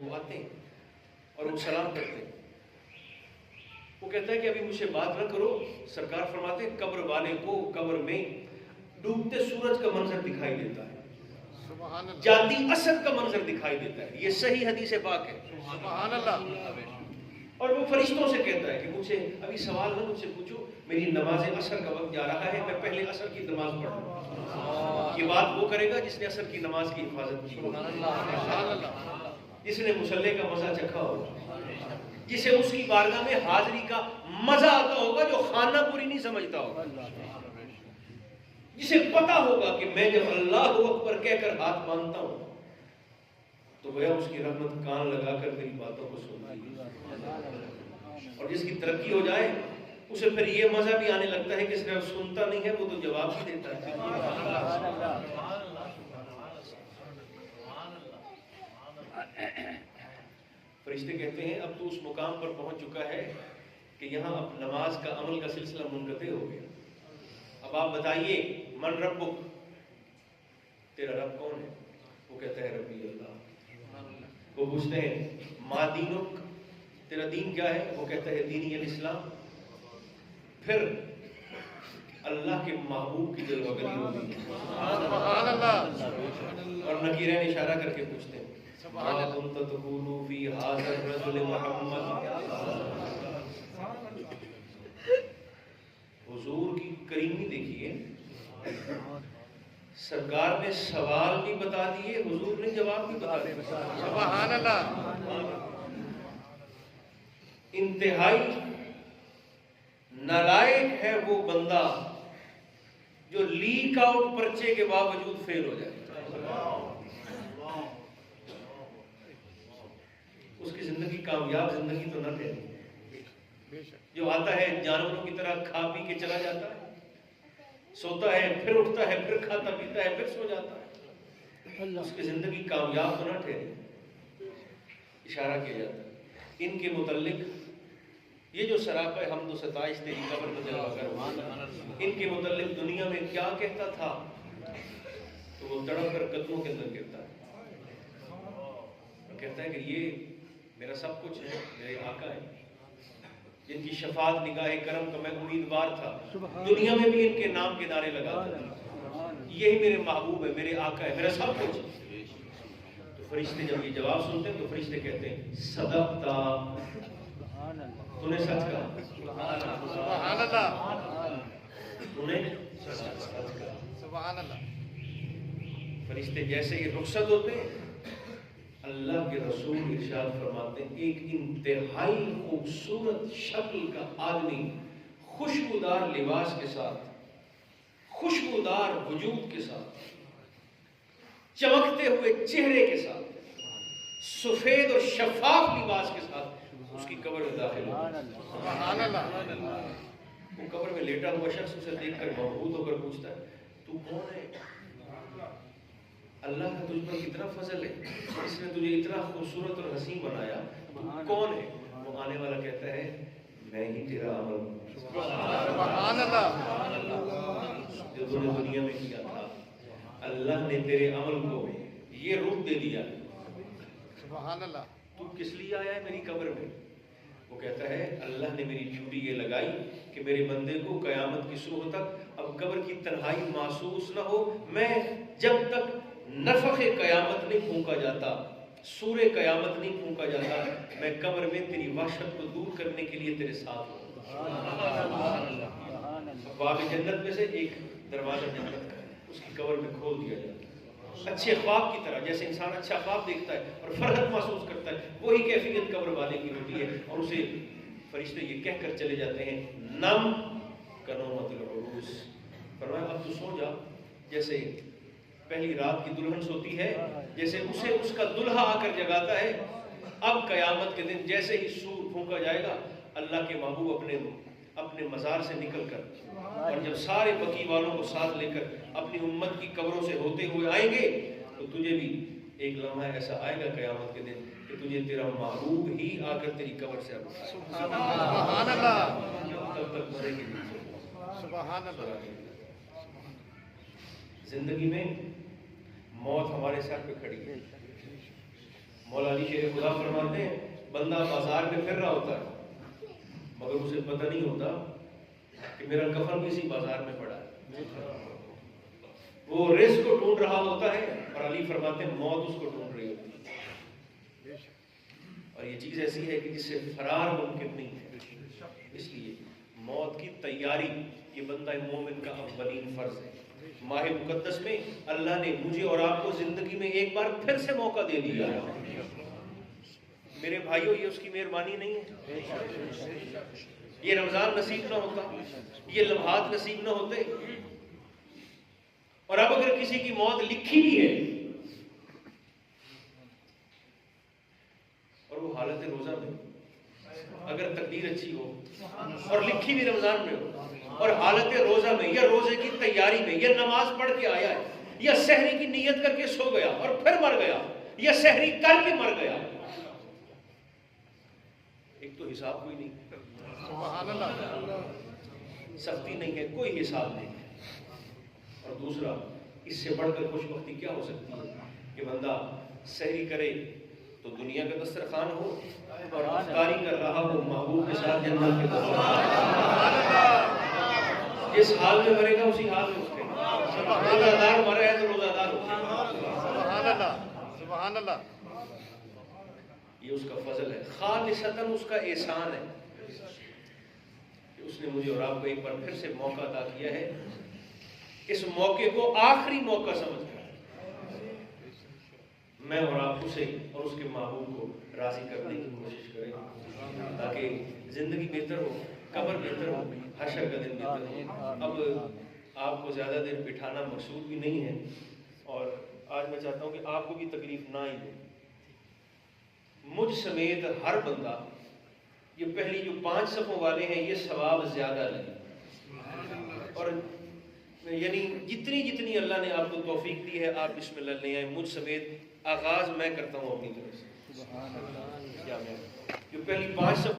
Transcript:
وہ آتے ہیں اور وہ سلام کرتے ہیں. وہ کہتا ہے کہ ابھی مجھ سے بات نہ کرو. سرکار فرماتے ہیں قبر والے کو قبر میں ڈوبتے سورج کا منظر دکھائی دیتا ہے, جاتی اسد کا منظر دکھائی دیتا ہے. یہ صحیح حدیث پاک ہے. سبحان اللہ. اور وہ فرشتوں سے کہتا ہے کہ مجھ سے ابھی سوال نہ مجھ سے پوچھو, میری نماز عصر کا وقت جا رہا ہے, میں پہلے عصر کی نماز پڑھ لوں. یہ بات وہ کرے گا جس نے عصر کی نماز کی حفاظت کی, جس نے مصلی کا مزہ چکھا ہوگا, جسے اس کی بارگاہ میں حاضری کا مزہ آتا ہوگا, جو خانہ پوری نہیں سمجھتا ہوگا, جسے پتا ہوگا کہ میں جب اللہ اکبر کہہ کر ہاتھ باندھتا ہوں تو گویا اس کی رحمت کان لگا کر میری باتوں کو سنتی ہے. اور جس کی ترقی ہو جائے اسے پھر یہ مزہ بھی آنے لگتا ہے کہ صرف سنتا نہیں ہے, وہ تو جواب بھی دیتا ہے. فرشتے کہتے ہیں اب تو اس مقام پر پہنچ چکا ہے کہ یہاں اب نماز کا عمل کا سلسلہ منقطع ہو گیا. اب آپ بتائیے من ربک, تیرا رب کون ہے؟ وہ کہتا ہے ربی اللہ. وہ پوچھتے ہیں ما دینک, تیرا دین کیا ہے؟ وہ کہتا ہے دینی الاسلام. پھر اللہ کے محبوب کی جلوہ گری ہوگی سبحان اللہ. اور نکیرین اشارہ کر کے پوچھتے ہیں ما کنت تقول فی ھذا الرجل محمد. حضور کی کریمی دیکھیے, سرکار نے سوال بھی بتا دیے, حضور نے جواب بھی بتا دیے. سبحان اللہ. انتہائی نالائق ہے وہ بندہ جو لیک آؤٹ پرچے کے باوجود فیل ہو جائے. اس کی زندگی کامیاب زندگی تو نہ رہے. جو آتا ہے جانوروں کی طرح کھا پی کے چلا جاتا ہے, سوتا ہے پھر اٹھتا ہے, پھر کھاتا پیتا ہے, پھر سو جاتا ہے, اس کی زندگی کامیاب تو نہ ٹھہرے. اشارہ کیا جاتا ہے ان کے متعلق, یہ جو سراپا حمد و ستائش تیری قبر میں جلوہ گر, ان کے متعلق دنیا میں کیا کہتا تھا, تو وہ تڑپ کر قدموں کے اندر گرتا ہے اور کہتا ہے کہ یہ میرا سب کچھ ہے, میرے آقا ہے جن کی شفاعت نگاہ کرم کا میں امیدوار تھا, دنیا میں بھی ان کے نام کے نعرے لگاتا تھا, یہی میرے محبوب ہے, میرے آقا ہے, میرا سب کچھ. تو فرشتے جب یہ جواب سنتے ہیں تو فرشتے کہتے ہیں صدقتا, تو نے سچ کہا. سبحان اللہ. تو نے سچ کہا. سبحان اللہ. فرشتے جیسے یہ رخصت ہوتے ہیں, اللہ کے رسول ارشاد فرماتے ہیں ایک انتہائی خوبصورت شکل کا آدمی خوشبودار لباس کے ساتھ, خوشبودار وجود کے ساتھ, چمکتے ہوئے چہرے کے ساتھ, سفید اور شفاف لباس کے ساتھ اس کی قبر میں داخل ہوتا ہے. سبحان اللہ. وہ قبر میں لیٹا ہوا شخص اسے دیکھ کر مبہوت ہو کر پوچھتا ہے تو کون ہے؟ اللہ کا تجھ پر کتنا فضل ہے, اس نے تجھے اتنا خوبصورت اور حسین بنایا, تو کون ہے؟ وہ آنے والا کہتا ہے میں ہی تیرا عمل ہوں. سبحان اللہ. جو تو نے دنیا میں کیا تھا, اللہ نے تیرے عمل کو یہ روپ دے دیا. سبحان اللہ. تو کس لیے آیا ہے میری قبر میں؟ وہ کہتا ہے اللہ نے میری ڈیوٹی یہ لگائی کہ میرے بندے کو قیامت کی صبح تک اب قبر کی تنہائی محسوس نہ ہو. میں جب تک نفخ قیامت نہیں پھونکا جاتا, سور قیامت نہیں پھونکا جاتا, میں قبر میں تیری وحشت کو دور کرنے کے لیے تیرے ساتھ ہوں. باب جنت میں سے ایک دروازہ جنت کا ہے, اس کی قبر میں کھول دیا جاتا ہے. اچھے خواب کی طرح, جیسے انسان اچھا خواب دیکھتا ہے اور فرحت محسوس کرتا ہے, وہی کیفیت قبر والے کی ہوتی ہے. اور اسے فرشتے یہ کہہ کر چلے جاتے ہیں نم کنومت العروس, فرمایا اب تو سو جا جیسے پہلی رات کی دلہن سوتی ہے, جیسے اسے اس کا دلہا آ کر جگاتا ہے. اب قیامت کے دن جیسے ہی سور پھونکا جائے گا, اللہ کے محبوب اپنے مزار سے نکل کر اور جب سارے بقی والوں کو ساتھ لے کر اپنی امت کی قبروں سے ہوتے ہوئے آئیں گے, تو تجھے بھی ایک لمحہ ایسا آئے گا قیامت کے دن کہ تجھے تیرا محبوب ہی آ کر تیری قبر سے اٹھائے. سبحان اللہ. تب تک مرے گی نہیں. سبحان اللہ. زندگی میں موت ہمارے سر پہ کھڑی ہے, مولا علی شیر خدا فرماتے ہیں بندہ بازار میں پھر رہا ہوتا ہے مگر اسے پتہ نہیں ہوتا کہ میرا کفن بھی اسی بازار میں پڑا ہے. وہ رزق کو ڈھونڈ رہا ہوتا ہے اور علی فرماتے ہیں موت اس کو ڈھونڈ رہی ہوتی ہے. اور یہ چیز ایسی ہے کہ جس سے فرار ممکن نہیں ہے. اس لیے موت کی تیاری یہ بندہ مومن کا اولین فرض ہے. ماہ مقدس میں اللہ نے مجھے اور آپ کو زندگی میں ایک بار پھر سے موقع دے دیا ہے. میرے بھائیوں یہ اس کی مہربانی نہیں ہے؟ یہ رمضان نصیب نہ ہوتا، یہ لمحات نصیب نہ ہوتے. اور اب اگر کسی کی موت لکھی بھی ہے اور وہ حالت روزہ میں، اگر تقدیر اچھی ہو اور لکھی بھی رمضان میں ہو اور حالت روزہ میں یا روزے کی تیاری میں یا نماز پڑھ کے آیا ہے یا سحری کی نیت کر کے سو گیا اور پھر مر گیا یا سحری کر کے مر گیا، ایک تو حساب کوئی نہیں، سبحان اللہ، سختی نہیں ہے، کوئی حساب نہیں ہے. اور دوسرا اس سے بڑھ کر خوش بختی کیا ہو سکتی ہے کہ بندہ سحری کرے تو دنیا کا دسترخوان ہو اور افطاری کر رہا ہو محبوب کے ساتھ جنت کے دسترخوان. جس حال میں مرے گا اسی حال میں اٹھے گا. روزہ دار مرا ہے تو روزہ دار اٹھے گا. سبحان اللہ، سبحان اللہ. یہ اس کا فضل ہے، خالصتاً اس کا احسان ہے کہ اس نے مجھے اور آپ کو ایک بار پھر سے موقع عطا کیا ہے. اس موقع کو آخری موقع سمجھ کر میں اور آپ اسے اور اس کے محبوب کو راضی کرنے کی کوشش کریں تاکہ زندگی بہتر ہو، قبر بہتر ہو، حشر کا دن بہتر ہو. اب آپ کو زیادہ دیر بٹھانا مقصود بھی نہیں ہے اور آج میں چاہتا ہوں کہ آپ کو بھی تکلیف نہ ہی دے. مجھ سمیت ہر بندہ یہ پہلی جو 5 صفوں والے ہیں یہ ثواب زیادہ لگے. اور یعنی جتنی اللہ نے آپ کو توفیق دی ہے آپ بسم اللہ لے آئیں. مجھ سمیت آغاز میں کرتا ہوں اپنی طرف سے. جو پہلی 5 صفوں